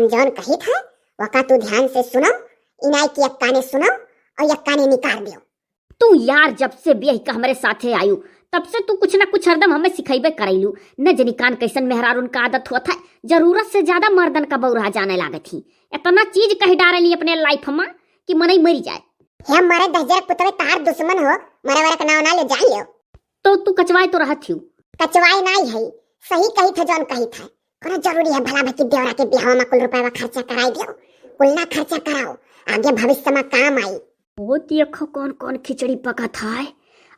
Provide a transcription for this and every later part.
जौन कही था वका तू ध्यान से सुनो, इनाई की अक्का ने सुनो और यक्का ने निकाल दियो। तू यार जब से बियाह का हमारे साथे आयु तब से तू कुछ ना कुछ हरदम हमें सिखाइबे करैलू। न जनी कान कैसन मेहरारून का आदत हुआ था, जरूरत से ज्यादा मर्दन का बौरा जाने लागत थी। इतना चीज कह डारली अपने लाइफ में कि मनई मरी जाए। हे मारे दहजर पुतवे तार दुश्मन हो, मरे वाला का नाव ना ले जाई लियो। तो तू कचवाए तो रहत थी। कचवाई नहीं है, सही कही था जौन कही था। कोनो जरूरी है भला भकी देवरा के बियाह में कुल रुपया खर्चा कराई दियो, कुल ना खर्चा कराओ, आगे भविष्य में काम आई। वो देखो कौन कौन खिचड़ी पका था।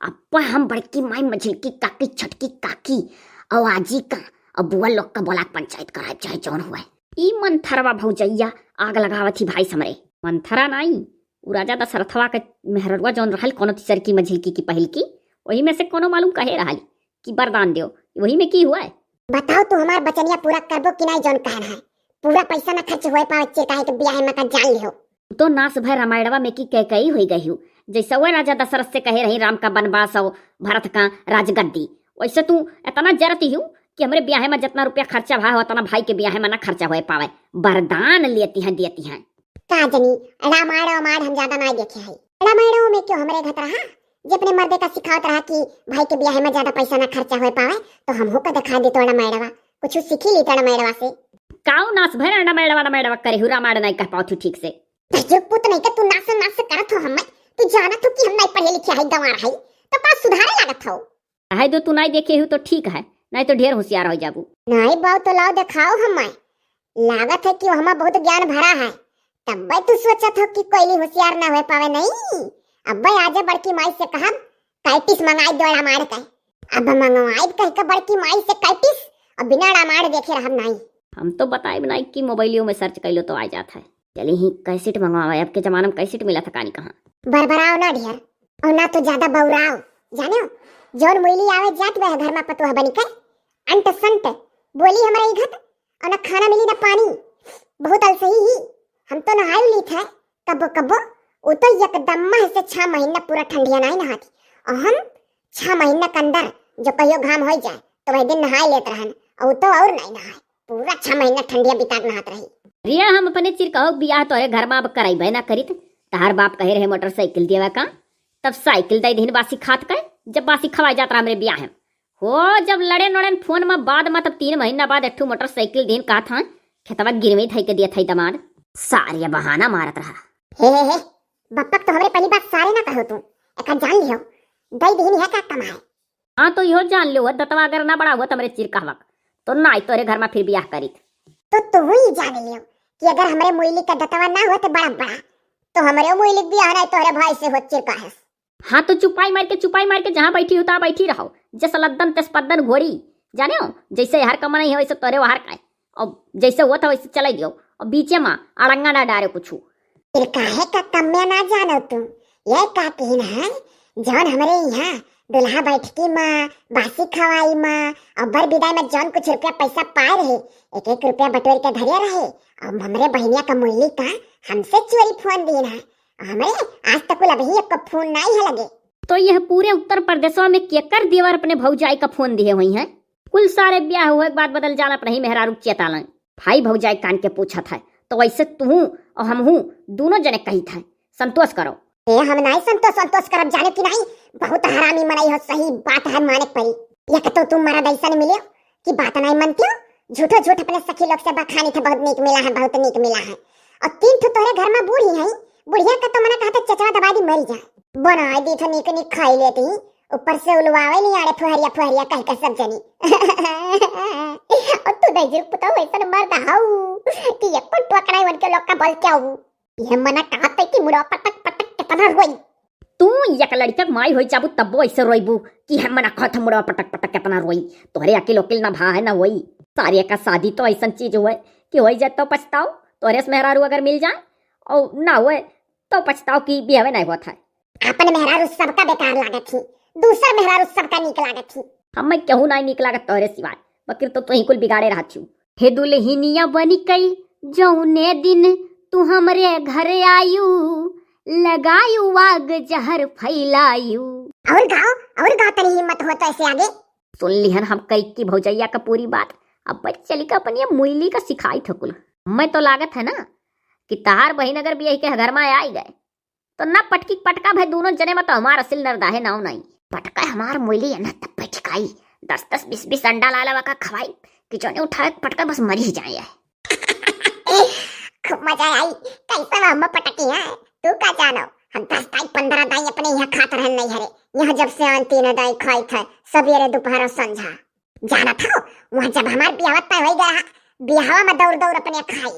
अब हम बड़की माई मझिलकी काकी छटकी काकी आवाजी का अब बुआ लोग का बोला पंचायत कराए चाहे जौन हुआ। ई मंथरवा भौजैया आग लगावत थी भाई समरे। मंथरा नहीं, उ राजा दशरथवा के मेहरवा जौन रहल कोनो तीसर की मझिलकी की पहिल की, वही में से कोनो मालूम कहे रहल कि वरदान दियो, वही में की हुआ है। बताओ तू हमार बचनिया पूरा करबो कि नहीं जौन कहना है। पूरा पैसा ना खर्च होए पावे चिरकाहे के बियाह में का जान लियो। तो नास भय रामायणवा में की कई हो गई हूँ। जैसे वह राजा दशरथ से कहे रही राम का वनवास और भरत का राजगद्दी, वैसे तू इतना जरती हूँ कि हमारे ब्याह में जितना रुपया खर्चा भा उतना भाई के ब्याह में ना खर्चा हो पावे। वरदान लेती हैं देती हैं। का जनी रामायण हम ज्यादा नहीं देखे हैं। रामायण में क्यों हमारे घर रहा जे अपने मर्दे का सिखावत रहा कि भाई के ब्याह में ज्यादा पैसा ना खर्चा हो पावे, तो हमहू का दिखा दे तो रामायणवा कुछ सीखी ली तो रामायणवा से। काऊ नास भय रामायणवा करे हूँ, रामायण नहीं कह पाओ ठीक से। जो पुत नहीं का तू नास करत हो हमें, तू जानत हो कि हम नहीं पढ़े लिखे है, गंवार है तो पास सुधारे लागत हो। है दो तू नहीं देखे हूँ तो ठीक है, नहीं तो ढेर होशियार हो जाबू। नहीं बाऊ तो लाओ दिखाओ हमें। लागत है कि हमें बहुत ज्ञान भरा है, तब तू सोचत हो कि कोई होशियार ना हो पावे। नहीं अब आजे बड़की माई से कहा कैटिस मंगाई दो रामायण का। अब मंगवाई कह के बड़की माई से कैटिस और बिना रामायण देखे रहब नहीं। हम तो बताए बनाई कि मोबाइलियों में सर्च कर लो तो आ जाता है। चले ही कैसेट मंगवाए, अब के जमाने में कैसेट मिला था कहानी कहाँ। बरबराओ ना ढेर और ना तो ज्यादा बौराओ, जानो जोर मुइली आवे जात वह घर में पतुआ बनी कर अंट संट बोली हमारा इघत और ना खाना मिली ना पानी, बहुत अलसही ही। हम तो नहाई ली था कबो कबो, वो तो एकदम से 6 महीना पूरा ठंडिया नहीं नहाती, और हम 6 महीना के अंदर जो कहियो घाम हो जाए तो वह दिन नहाई लेते रहन, और तो और नहीं नहाए पूरा 6 महीना ठंडिया बिता नहात रही। रिया हम अपने चिरकाहो बियाह तोरे घर में अब कराई ना करित। तार बाप कहे रहे मोटरसाइकिल देवा का, तब साइकिल दे दिन बासी खात का, जब बासी खवाई जाता मेरे ब्याह में हो। जब लड़े नड़े फोन में बाद में तब 3 महीना बाद एक मोटरसाइकिल दिन कहा था खेतवा गिरवे थई के दिया थई दमाद। सारिया बहाना मारत रहा। हे बप्पक तो हमरे पहली बात सारे ना कहो तू, एक जान लियो दई दिन है का कमाए। हाँ तो यो जान लियो दतवा अगर ना बड़ा हुआ तमरे चिरकाहवा तो ना आई तोरे घर में फिर ब्याह करित। तो तू ही जान लियो कि अगर हमरे मुइली का दतवा ना हो तो बड़ा तो हमरे मुइली ब्याह नहीं तोरे भाई से हो चिरकाहे। हाँ तो चुपाई मार के जहाँ बैठी होता बैठी रहो, जैसे लद्दन तेजपद्दन घोड़ी जाने हो, जैसे हर कमा नहीं है वैसे तोरे वहार का, और जैसे हुआ था वैसे चला दियो, और बीचे में अड़ंगा ना डारे कुछ। काहे का कम्या ना जानो तुम, ये का कहना है जौन हमरे यहाँ दुल्हा बैठकी माँ बासी खवाई माँ और बर विदाई में जौन कुछ रुपया पैसा पाए रहे, 1-1 रुपया बटोर के धरे रहे, और हमरे बहनिया का मुरली का हमसे चोरी फोन दिए है, हमरे आज तक अभी एक फोन नहीं है लगे। तो यह पूरे उत्तर प्रदेशवा में केकर देवर अपने भौजाई का फोन दिए हुई हैं। कुल सारे ब्याह हुए के बाद बदल जाना पर ही मेहरारू चेतालन भाई भौजाई कान के पूछा था, तो वैसे तू और हम हूँ दोनों जने कही था संतोष करो। हम नहीं संतोष करब जाने की नहीं, बहुत हरामी मनाई हो, सही बात है माने पड़ी। ये तो तुम मारा दैसा ने मिले कि बात नहीं मनती हो, झूठो झूठ अपने सखी लोग से बखानी था बहुत नीक मिला है, बहुत नीक मिला है। और 3 तो तोरे घर में बूढ़ी है, बुढ़िया का तो मना कहता चचवा दबा दी मरी जाए, बनाई दी तो नीक नीक खाई लेती, ऊपर से उलवावे नहीं आड़े फुहरिया कह के सब जनी। और तू दई पुता वैसा मर्द हाउ कि ये कोन टोकराई बन के लोग का बोल क्या हूं, ये मना कहता कि मुड़ा पटक कितना रोई। तू एक लड़का माई होई जाबू तब ऐसे रोईबू कि हम मना कहत मुड़ा पटक कितना रोई। तोहरे अकेले ओकिल ना भा है ना वही सारे का शादी तो ऐसा चीज हुए कि हो जाए तो पछताओ, तोहरे से मेहरारू अगर मिल जाए और ना हुए तो पछताओ कि ब्याह नहीं हुआ था। अपन मेहरारू सबका बेकार लागत थी, दूसरा मेहरारू सबका नीक लागत थी। हमें कहूँ नहीं निक लागत तोहरे सिवाय, बकर तो ही कुल बिगाड़े रहा थी। हे दुल्हनिया बनी कई जौने दिन तू हमरे घर आयु, लगायु आग जहर फैलायु। और गाओ तनी हिम्मत हो तो ऐसे आगे। सुन लिहन हम कई की भौजैया का पूरी बात, अब चली का अपन ये मुइली का सिखाई था कुल। मैं तो लागत है ना कि तहार बहिन अगर भी के घर में आई गए तो ना पटकी पटका भाई दोनों जने में तो हमार असिल नरदाहे नाव नहीं पटका हमार मोइली है ना तब पटकाई 10-10 20-20 अंडा ला लवा का खवाई कि जोने उठाए पटका बस मर ही जाए। खूब मजा आई कैसा हम पटकी है तू का जानो हम 10 दाई 15 दाई अपने यहाँ खात रहन नहीं हरे यहाँ जब से आन 3 दाई खाई थे सवेरे दोपहर संझा जाना था वहाँ जब हमार बियाह तय हो गया बियाह में दौड़ दौड़ अपने खाई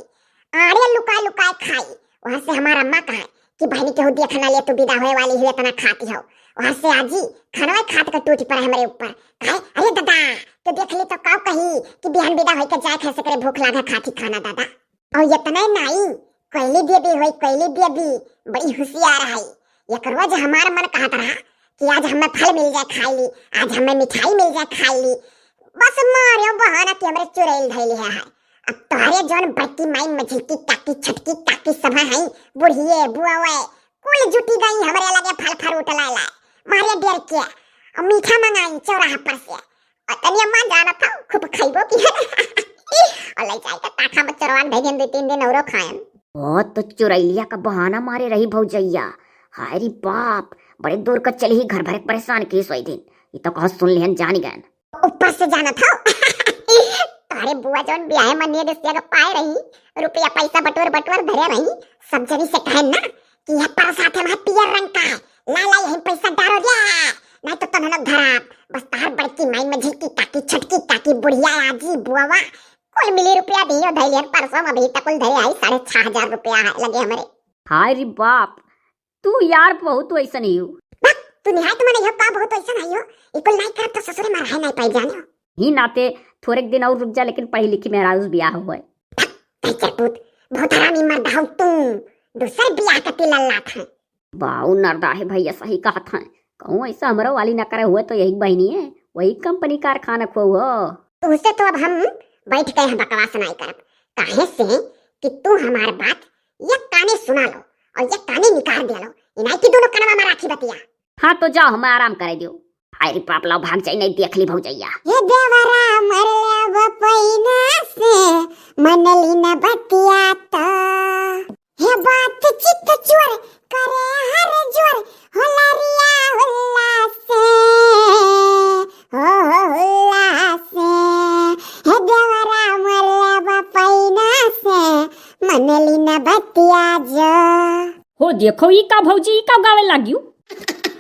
आड़े लुकाए लुकाए खाई वहाँ से हमारा अम्मा कहा कि बहनी के हुदिया खाना ले तू विदा होए वाली हुई इतना खाती हो वहाँ से आजी खाना खात कर टूट पड़ा हमारे ऊपर कहे अरे दादा तो देख ली तो काव कही कि बिहान विदा होई के जाए कैसे करे भूख लागा खाती खाना दादा और इतना नहीं कोयली बेबी होई कोयली बेबी बड़ी होशियार है ये करवा जो हमारा मन कहत रहा कि आज हमें फल मिल जाए खाई ली आज हमें मिठाई मिल जाए खाई ली बस मारे बहाना कि हमरे चुड़ैल धैली है अब तोहरे जोन बड़की माई मझिलकी काकी छटकी काकी सभा है बुढ़िए बुआवे कुल जुटी गई हमरे लगे फल फ्रूट लाए मारे डेर के और मीठा मंगाई चौराहा पर से और तनी अम्मा जाना था खूब खाइबो की और ले जाए ताखा में चरवान भेजन 2-3 दिन औरो खाएम ओ तो चुरैलिया का बहाना मारे रही भौजैया हाय रे बाप बड़े दूर का चली ही घर भरे परेशान की सोई दिन ये तो कहो सुन लिहन जान गए ऊपर से जाना था अरे बुआ जोन ब्याह मनिए दसिया का पाए रही रुपया पैसा बटोर धरे रही सब जनी से कहन ना कि यह परस हाथे में पियर रंग का है ला यही पैसा डारो जा नहीं तो तुम लोग धरा बस तार बड़की माई में झिलकी काकी छटकी काकी बुढ़िया आजी बुआवा कुल मिली रुपया दियो धैले परसों में अभी तक कुल धरे आई 6,500 रुपया लगे हमारे हाय रे बाप तू यार बहुत वैसा नहीं हो तू निहायत मने यह का बहुत ऐसा नहीं हो इकुल नहीं कर तो ससुरे में रह नहीं पाई जाने ही नाते थोड़े दिन और रुक जा लेकिन पढ़ी लिखी मेरा उस ब्याह हुआ है चरपुत बहुत हरामी मर्द हो तुम दूसरे ब्याह का तिलल्ला था बाऊ नरदा है भैया सही कहा था कहूँ ऐसा हमारा वाली ना करे हुए तो यही बहनी है वही कंपनी कारखाना खो हो तो उससे तो अब हम बैठ गए हैं बकवास नहीं करब काहे से कि तू हमार बात ये काने सुना लो और ये काने निकाल दे लो इनाई की दोनों कनवा में राखी बतिया हाँ तो जाओ हमें आराम करे दियो हाय पाप लाओ भाग जाई नहीं देख ली भौजैया ये देवरा मरले बपैना से मनली न बतिया तो हे बात चित चोर करे हर जोर होलरिया हुल्ला से हो हुल्ला से हे देवरा मरले बपैना से मनली न बतिया जो हो देखो ई का भौजी ई का गावे लागियो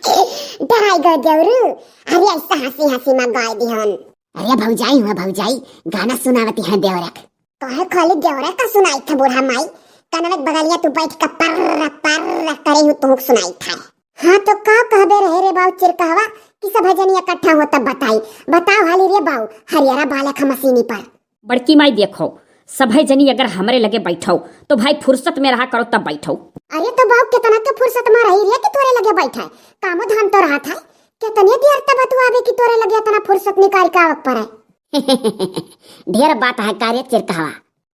डराई गो देवरू अरे ऐसा हंसी हंसी में गाय दिहन अरे भौजाई गाना सुनावती है देवरक तो है खाली देवरक का सुनाई था बूढ़ा माई कनवत बगलिया तू बैठ कर पर करे हूँ तुमको सुनाई था हाँ तो का कहबे रहे रे बाऊ चिरकहवा कि सब जनी इकट्ठा हो तब बताओ हाली रे बाऊ हरियारा बालक मशीनी पर बड़की माई देखो सभे जनी अगर हमरे लगे बैठो तो भाई फुर्सत में रहा करो तब बैठो अरे तो बाऊ कितना तो फुर्सत में रही रे कि तोरे लगे बैठा कामो धाम तो रहा था कितने देर तब तू आवे कि तोरे लगे इतना फुर्सत निकाल के आवक पर है ढेर बात है कार्य चिरकहवा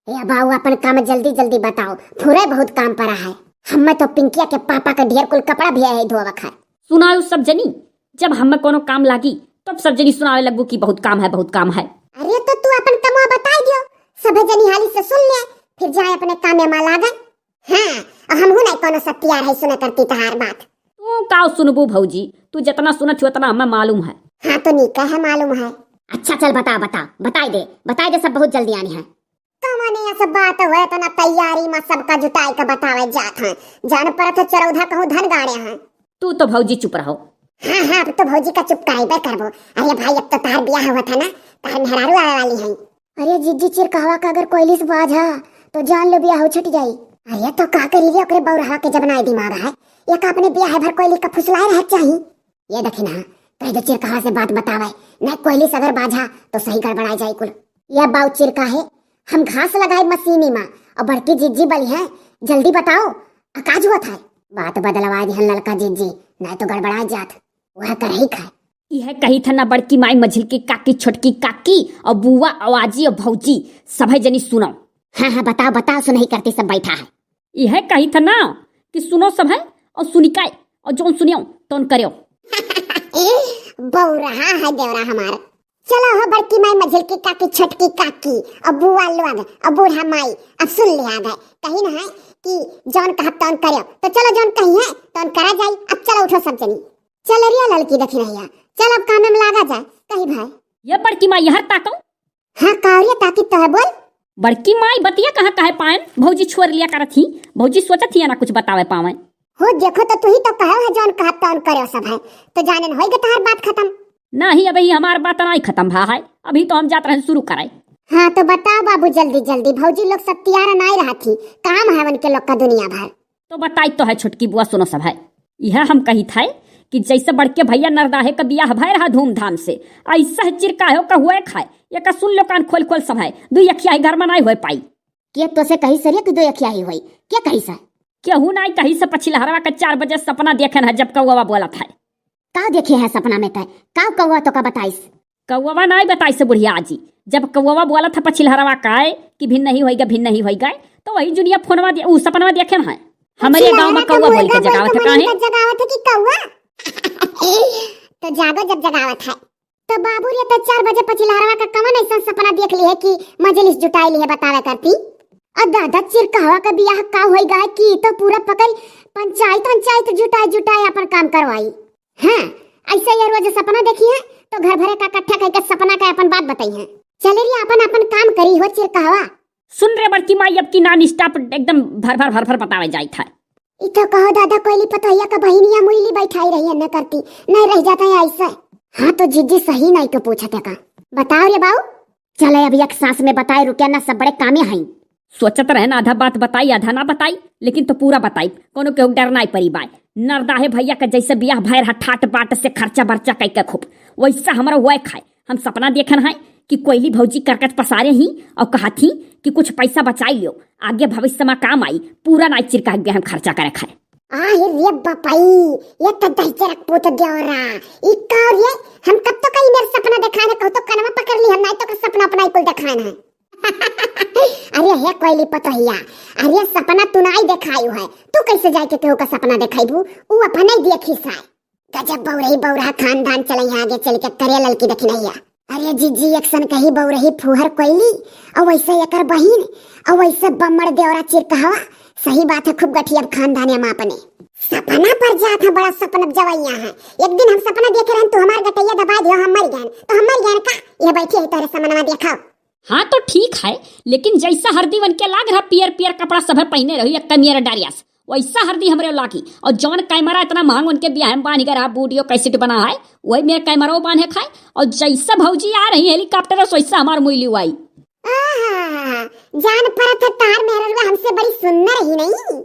ये बाऊ अपन काम जल्दी बताओ थोड़े बहुत काम पड़ा है हमें तो पिंकिया के पापा का ढेर कुल कपड़ा भी है धोवक है सुनाओ सब जनी जब हमें कोनो काम लागी तब सब जनी सुनावे लगू कि बहुत काम है अरे तो तू अपन कमवा बताई दियो सब जनी हाली से सुन ले फिर जाए अपने काम में लागन हाँ हम हूं नहीं कोनो सत्यार है सुने करती तहार बात तू का सुनबू भौजी तू जितना सुनत हो उतना हमें मालूम है हाँ तो नीका है मालूम है अच्छा चल बताई दे सब बहुत जल्दी आनी है तो मने ये सब बात हुए तो ना तैयारी में सबका जुटाई का बतावे जात है जान पर तो चरौधा कहूं धन गाड़े हैं तू तो भौजी चुप रहो हाँ अब तो भौजी का चुप कराइबे करबो अरे भाई अब तो तार ब्याह हुआ था ना तार मेहरारू आने वाली है अरे जिज्जी चिरकहवा का अगर कोयली से बाजा तो जान लो ब्याह छट जाई अरे तो का करी रे ओकरे बौरहा के जब नाई दिमाग है ये का अपने ब्याह भर कोयली का फुसलाए रह चाहिए ये देखी ना कह दो चिरकहवा से बात बतावे न कोयली से अगर बाजा तो सही गड़बड़ा जाए कुल यह बाऊ चिरका है हम घास लगाए मशीनी में और बड़की जिज्जी बली है जल्दी बताओ अकाज हुआ था बात बदलवा दी ललका जिज्जी नहीं तो गड़बड़ा जात वह कर ही खाए यह कही था ना बड़की माई मझिल की काकी छोटकी काकी और बुआ आवाजी और भौजी सभे जनी सुनो हाँ बताओ सुनही करती सब बैठा है यह कही था ना कि सुनो सभे और सुनिकाय और जो सुनियो तो करियो बौरहा है देवरा हमारा चलो हो बड़की माई मझिल की काकी छोटकी काकी अब बुआ लोग अब बूढ़ा माई अब सुन लिया गए कहीं ना है कि जौन कहा तौन करो तो चलो जौन कहीं है तौन करा जाई। अब चलो उठो सब जनी चल रिया लड़की देखी रहिया चल अब काम में लागा जाए कहीं भाई। ये बड़की माई यहाँ ताको। हाँ कारिया ताकी तो है बोल। बड़की माई बतिया कहाँ कहे पाए भौजी छोड़ लिया कर थी भौजी सोचत थी ना कुछ बतावे पावे हो देखो तो तू ही तो कहो है जौन कहा तौन करो सब है तो जाने होई तहार बात खत्म नहीं। अभी हमार बात नहीं खत्म भा है अभी तो हम जाते रहे शुरू कराए। हाँ तो बताओ बाबू जल्दी जल्दी भौजी लोग सब तैयार नहीं रहा थी काम है उनके लोग का दुनिया भर। तो बताई तो है छोटकी बुआ सुनो सब है यह हम कही थे कि जैसे बड़के भैया नरदाहे का बियाह भय रहा धूमधाम से ऐसा चिरकाहे का हुए खाए ये का सुन लो कान खोल खोल सब है दू यखिया घर में नहीं हो पाई। के तो से कही सरिया कि दो यखिया ही हुई क्या कही सा केहू नहीं कही से पछिलहरवा का 4 बजे सपना देखे है जब कौवा बोला था का देखे है सपना में तय का कौवा तो का बताइस कौवा नहीं बताई से बुढ़िया आजी जब कौवा बोला था पछिलहरवा का कि भिन्न नहीं होएगा तो वही जुनिया फोनवा उ सपनवा देखे है हमारे गांव में कौवा बोल के जगावत है काहे जगावत है कि कौवा तो जागो जब जगावत है तो बाबू रे तो 4 बजे पछिलहरवा का कवन ऐसा सपना देख ली है कि मजलिस जुटाई ली है बतावे करती और दादा चिरकावा का बियाह का होएगा कि तो पूरा पकड़ पंचायत जुटाई अपन काम करवाई। हाँ ऐसे ये रोज सपना देखी है तो घर भरे का इकट्ठा करके सपना का अपन बात बताई है चले रही अपन काम करी हो चिरकावा। सुन रे बड़की माई अब की नान स्टॉप एकदम भर बतावे जाई था इतो कहो दादा कोयली पतोहिया का बहिनिया मुईली बैठाई रही है न करती नहीं रह जाता है ऐसा। हाँ तो जिज्जी सही नहीं तो पूछते का बताओ रे बाऊ चले अभी एक सांस में बताए रुके ना सब बड़े कामे हैं सोचत रहे ना आधा बात बताई आधा ना बताई लेकिन तो पूरा बताई कोनो के डर नहीं पड़ी बाय नरदाहे भैया का जैसे बियाह भैर ठाट बाट से खर्चा बर्चा कई के खूब वैसा हमारा वह खाए हम सपना देखन है कि कोयली भौजी करकट पसारे ही और कहा थी कि कुछ पैसा बचाई लियो आगे भविष्य में काम आई पूरा नाइट चिरका हम खर्चा करे खाए। रे बापाई ये तो दहिचे रख पोत देवरा इका और ये हम कब तो कहीं मेरा सपना दिखाने को तो कनमा पकड़ ली हम नहीं तो का सपना अपना कुल दिखाना है अरे हे कोयली पतोहिया अरे सपना तू नहीं दिखाई है तू कैसे जाए के केहू का सपना दिखाईबू ऊ अपन नहीं देखी सा गजब बौरहा खानदान चले आगे चल के करे ललकी देख नहीं। अरे जीजी एक्शन कही बौरही फुहर कोयली और वैसे एकर बहिन और वैसे बम्मड़ देवरा चिरकहवा सही बात है खूब गठी अब खानदान हम अपने सपना पर जात है बड़ा सपना जवैया है एक दिन हम सपना देखे रहन तो हमार गटैया दबा दियो हम मर गए तो हम मर गए का ये बैठी है तोरे सपना देखा। हाँ तो ठीक है लेकिन जैसा हरदी बन के लाग रहा पियर कपड़ा सब पहने रही कमियर डारियास वैसा हरदी हमरे लागी और जौन कैमरा इतना महंग उनके ब्याह में बांध कर वीडियो कैसेट बना है वही मेरे कैमरा बांधे खाए और जैसा भौजी आ रही हेलीकॉप्टर वैसा हमार मुइली आई जान परत तार मेहरवा हमसे बड़ी सुंदर ही नहीं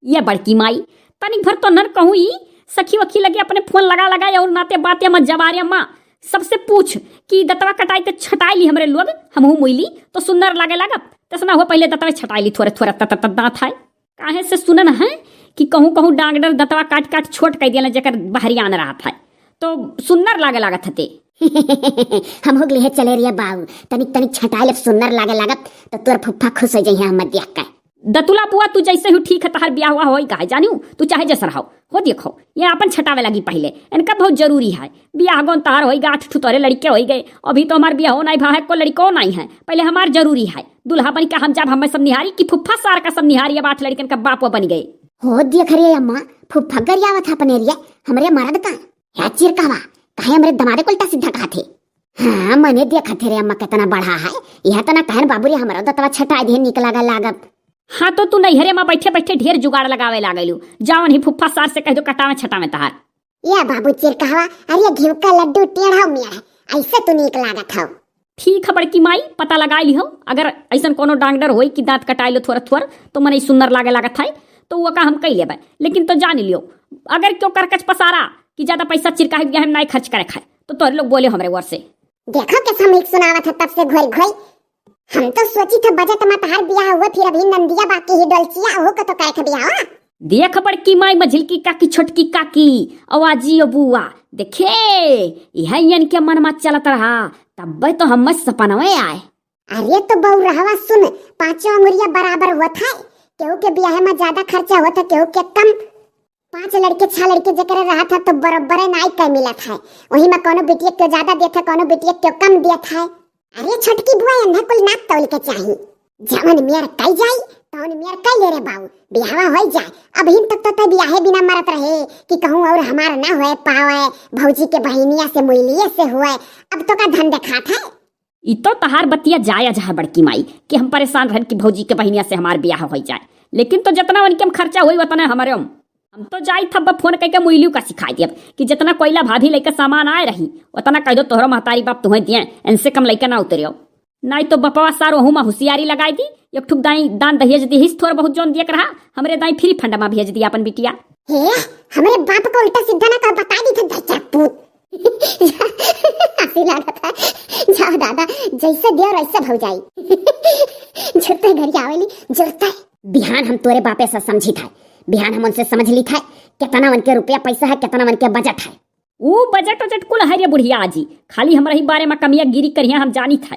ये बड़की माई तनिक भर तो नर कहूँ ही सखी वखी लगे अपने फोन लगा और नाते बाते मत जवारे माँ सबसे पूछ कि दतवा कटाई तो छटाई ली हमरे लोग हमहू मुइली तो सुंदर लागे लागत तसना हो पहले दतवा छटाई ली थोड़े दांत है काहे से सुनन है कि कहूँ डांगडर दतवा काट छोट कर दिया जकर बाहरी आन रहा था तो सुंदर लागे लागत हते हम हो गए चले रिया बाबू तनिक छटाई सुंदर लागे लागत तो तोर फुफ्फा खुश हो जाई हम देख के दतुला बुआ तू जैसे ही ठीक है तहार ब्याह हुआ होई का जानियो तू चाहे जैसा रहो हो देखो ये अपन छटावे लगी पहले इनका बहुत जरूरी है ब्याह गौन तार होई गा 8 तोरे लड़के होई गए अभी तो हमार ब्याह हो नहीं भा है को लड़को नहीं है पहले हमार जरूरी है दुल्हा बन के हम जब हमें सब निहारी कि फुफ्फा सार का सब निहारी अब 8 लड़कन का बाप बन गए हो देख रे अम्मा फुफ्फा गरियावत है अपने रिया हमरे मर्द का या चिरकावा काहे हमरे दमादे को उल्टा सीधा कहा थे। हाँ मने देखा थे रे अम्मा कितना बढ़ा है यह तना कहन बाबू रे हमारा दतवा छटाई दे निकला लागत। हाँ तो तू नैहरे में बैठे ढेर जुगाड़ लगावे लागलू जावन ही फुफ्फा सार से कह दो कटावे छटावे तहार या बाबू चिरकावा अरे घी का लड्डू टेढ़ा मिया ऐसे तो नीक लागत हो। ठीक है बड़की माई पता लगा ली हो अगर ऐसा कोनो डांगडर होई कि दांत कटाई लो थोड़ा तो मने सुंदर लागे लागत है तो वो का हम कह लेबे लेकिन तो जान लियो अगर क्यों करकच पसारा कि ज्यादा पैसा चिरकाही ब्याह में नहीं खर्च करे खाए तो तोरे लोग बोले हमरे वर से देखो के सामने सुनावत है तब से घोई हम तो सोची था बजट में तहार ब्याह हुआ फिर अभी नंदिया बाकी ही डोलचिया हो का तो काय का ब्याह हुआ। देख बड़की माई मझिल की काकी छोटकी काकी आवाजी बुआ देखे यह इनके मन में चलत रहा तब तो हम सपनवे आए। अरे तो बहु रहवा सुन 5 अंगुरिया बराबर हुआ था केहू के ब्याह में ज्यादा खर्चा हुआ था केहू के कम 5 लड़के 6 लड़के जकरे रहा था तो बराबर नाई का मिला था। वही में कोनो बिटिया के ज्यादा दिया था, कोनो बिटिया के कम दिया था। अरे छोटकी बुआ अन्ना कुल नाक तौल के चाही, जवन मियर कई जाई तवन मियर कई ले रे बाऊ, बियाह हो जाए। अभी तक तो बियाहे बिना मरत रहे कि कहूं और हमारा ना होए पावे, भौजी के बहिनिया से मुइलिए से हुए। अब तो का धन दिखात है। ई तो तहार बतिया जायज है बड़की माई कि हम परेशान रहन कि भौजी के बहिनिया से हमार बियाह हो जाए, लेकिन तो जितना उनके हम खर्चा हुई उतना हमारे हम तो जाई थब फोन करके मुइलियो का सिखाई दियब कि जितना कोयला भाभी लेकर सामान आए रही उतना कह दो तोहरो महतारी बाप तुम्हें दिए, इनसे कम लेकर ना उतरियो। नहीं तो बपवा सारो हूँ में होशियारी लगाई दी, एक ठुक दाई दान दहेज दी हिस थोड़ा बहुत जोन दिया रहा, हमरे दाई फ्री फंड में भेज दिया अपन बिटिया। हे हमरे बाप को उल्टा सीधा ना कर बता दी था चापूत। हंसी लागत है। जाओ दादा जैसे दियो वैसे हो जाई। जुरते घर आवेली जुरते। बिहान हम तोरे बापे से समझी था, बिहान हम उनसे समझ ली था कितना मन के रुपया पैसा है, कितना मन के बजट है। वो बजट वजट कुल है रे बुढ़िया आजी, खाली हमरा ही बारे में कमिया गिरी करिया हम जानी था।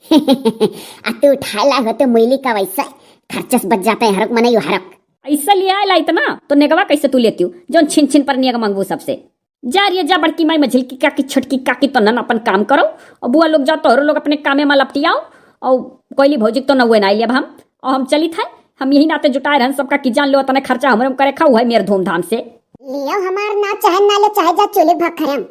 आ तू उठा ला हो तो मुइली का वैसा खर्चस बच जाते हैं, हरक मने हरक। ऐसा लिया ला इतना तो नेगवा कैसे तू लेती हूँ जो छिन छिन पर नियग मंगू सबसे। जा रही है जा बड़की माई मझिल की काकी छोटकी काकी तो नन अपन काम करो और बुआ लोग जाओ तोहरो लोग अपने कामे में लपटियाओ और कोयली भौजी तो नवे ना लिया हम और हम चली था। हम यही नाते जुटाए रहन सबका कि जान लो तने खर्चा हमरे करे खाऊ है मेरे धूमधाम से। लियो हमार ना चाहे ना ले चाहे जा चोले भखरम।